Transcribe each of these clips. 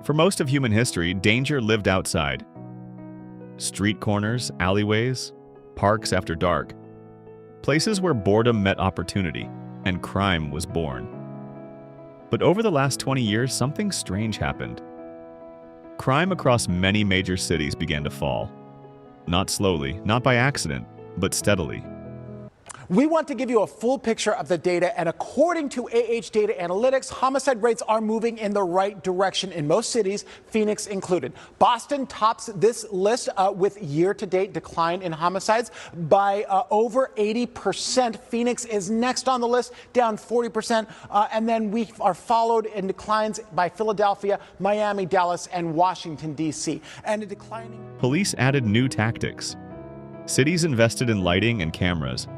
For most of human history, danger lived outside. Street corners, alleyways, parks after dark. Places where boredom met opportunity and crime was born. But over the last 20 years, something strange happened. Crime across many major cities began to fall. Not slowly, not by accident, but steadily. We want to give you a full picture of the data, and according to Data Analytics, homicide rates are moving in the right direction in most cities, Phoenix included. Boston tops this list with year-to-date decline in homicides by over 80%. Phoenix is next on the list, down 40%, and then we are followed in declines by Philadelphia, Miami, Dallas, and Washington, D.C. And a declining... Police added new tactics. Cities invested in lighting and cameras.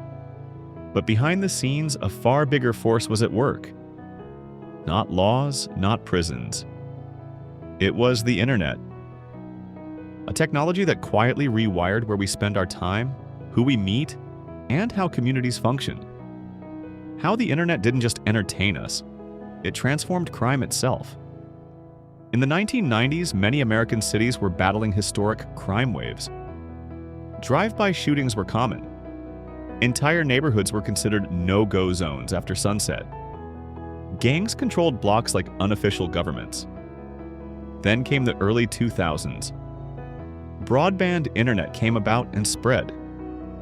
But behind the scenes, a far bigger force was at work. Not laws, not prisons. It was the internet. A technology that quietly rewired where we spend our time, who we meet, and how communities function. How the internet didn't just entertain us, it transformed crime itself. In the 1990s, many American cities were battling historic crime waves. Drive-by shootings were common. Entire neighborhoods were considered no-go zones after sunset. Gangs controlled blocks like unofficial governments. Then came the early 2000s. Broadband internet came about and spread.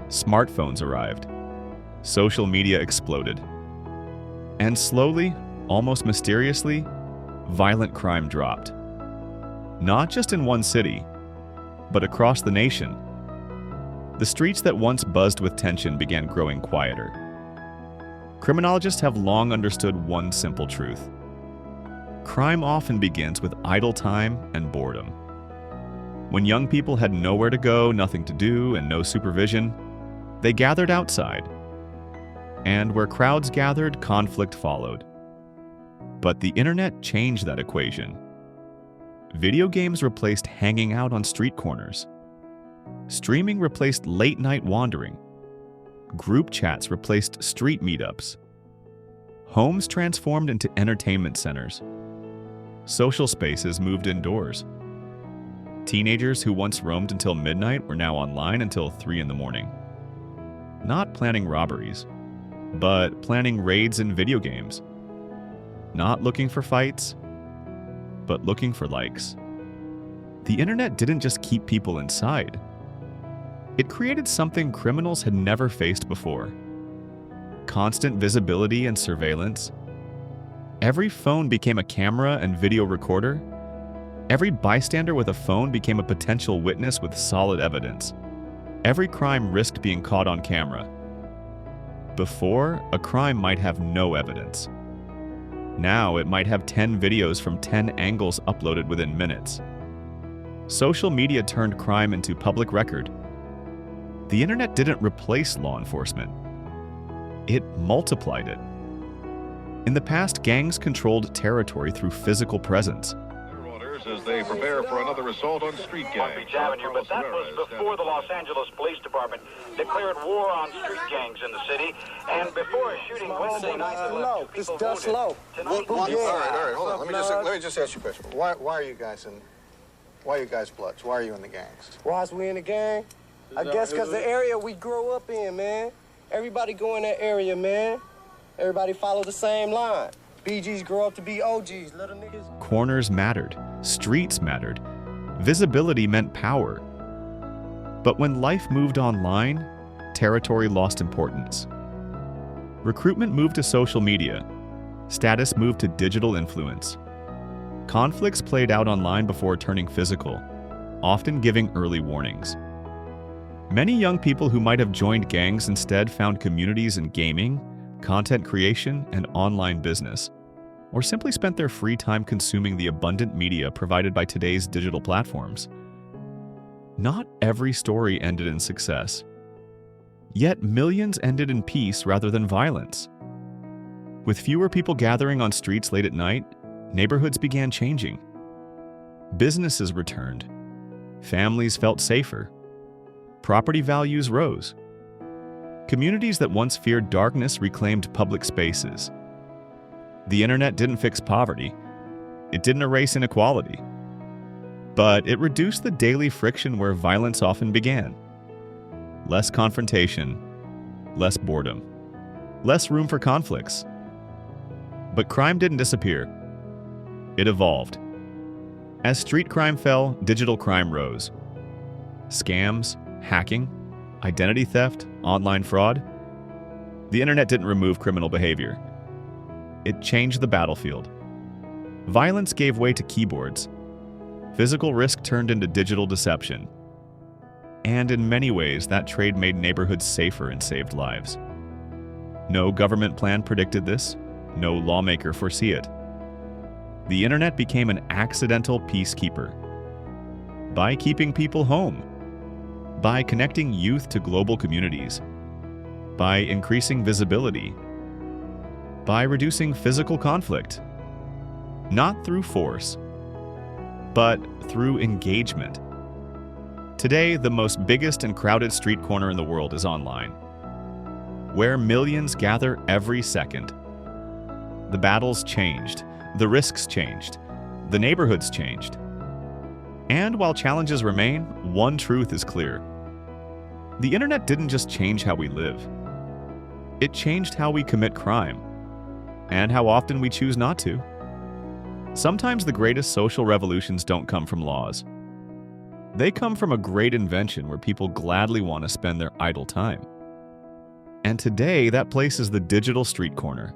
Smartphones arrived. Social media exploded. And slowly, almost mysteriously, violent crime dropped. Not just in one city, but across the nation. The streets that once buzzed with tension began growing quieter. Criminologists have long understood one simple truth. Crime often begins with idle time and boredom. When young people had nowhere to go, nothing to do, and no supervision, they gathered outside. And where crowds gathered, conflict followed. But the internet changed that equation. Video games replaced hanging out on street corners. Streaming replaced late-night wandering. Group chats replaced street meetups. Homes transformed into entertainment centers. Social spaces moved indoors. Teenagers who once roamed until midnight were now online until 3 in the morning. Not planning robberies, but planning raids in video games. Not looking for fights, but looking for likes. The internet didn't just keep people inside. It created something criminals had never faced before. Constant visibility and surveillance. Every phone became a camera and video recorder. Every bystander with a phone became a potential witness with solid evidence. Every crime risked being caught on camera. Before, a crime might have no evidence. Now it might have 10 videos from 10 angles uploaded within minutes. Social media turned crime into public record. The internet didn't replace law enforcement. It multiplied it. In the past, gangs controlled territory through physical presence. Orders as they prepare for another assault on street gangs. Beach Avenue, but that was before the Los Angeles Police Department declared war on street gangs in the city, and before a shooting Wednesday night, low. It's dust low. All right, hold on. Let me just ask you a question. Why are you guys Bloods? Why are you in the gangs? Why is we in the gang? I guess because the area we grew up in, man. Everybody go in that area, man. Everybody follow the same line. BGs grow up to be OGs, little niggas. Corners mattered. Streets mattered. Visibility meant power. But when life moved online, territory lost importance. Recruitment moved to social media. Status moved to digital influence. Conflicts played out online before turning physical, often giving early warnings. Many young people who might have joined gangs instead found communities in gaming, content creation, and online business, or simply spent their free time consuming the abundant media provided by today's digital platforms. Not every story ended in success. Yet millions ended in peace rather than violence. With fewer people gathering on streets late at night, neighborhoods began changing. Businesses returned. Families felt safer. Property values rose. Communities that once feared darkness reclaimed public spaces. The internet didn't fix poverty. It didn't erase inequality. But it reduced the daily friction where violence often began. Less confrontation, less boredom, less room for conflicts. But crime didn't disappear. It evolved. As street crime fell, digital crime rose. Scams, hacking, identity theft, online fraud. The internet didn't remove criminal behavior. It changed the battlefield. Violence gave way to keyboards. Physical risk turned into digital deception. And in many ways, that trade made neighborhoods safer and saved lives. No government plan predicted this. No lawmaker foresee it. The internet became an accidental peacekeeper. By keeping people home, by connecting youth to global communities, by increasing visibility, by reducing physical conflict, not through force, but through engagement. Today, the most biggest and crowded street corner in the world is online, where millions gather every second. The battles changed, the risks changed, the neighborhoods changed. And while challenges remain, one truth is clear. The internet didn't just change how we live. It changed how we commit crime, and how often we choose not to. Sometimes the greatest social revolutions don't come from laws. They come from a great invention where people gladly want to spend their idle time. And today, that place is the digital street corner.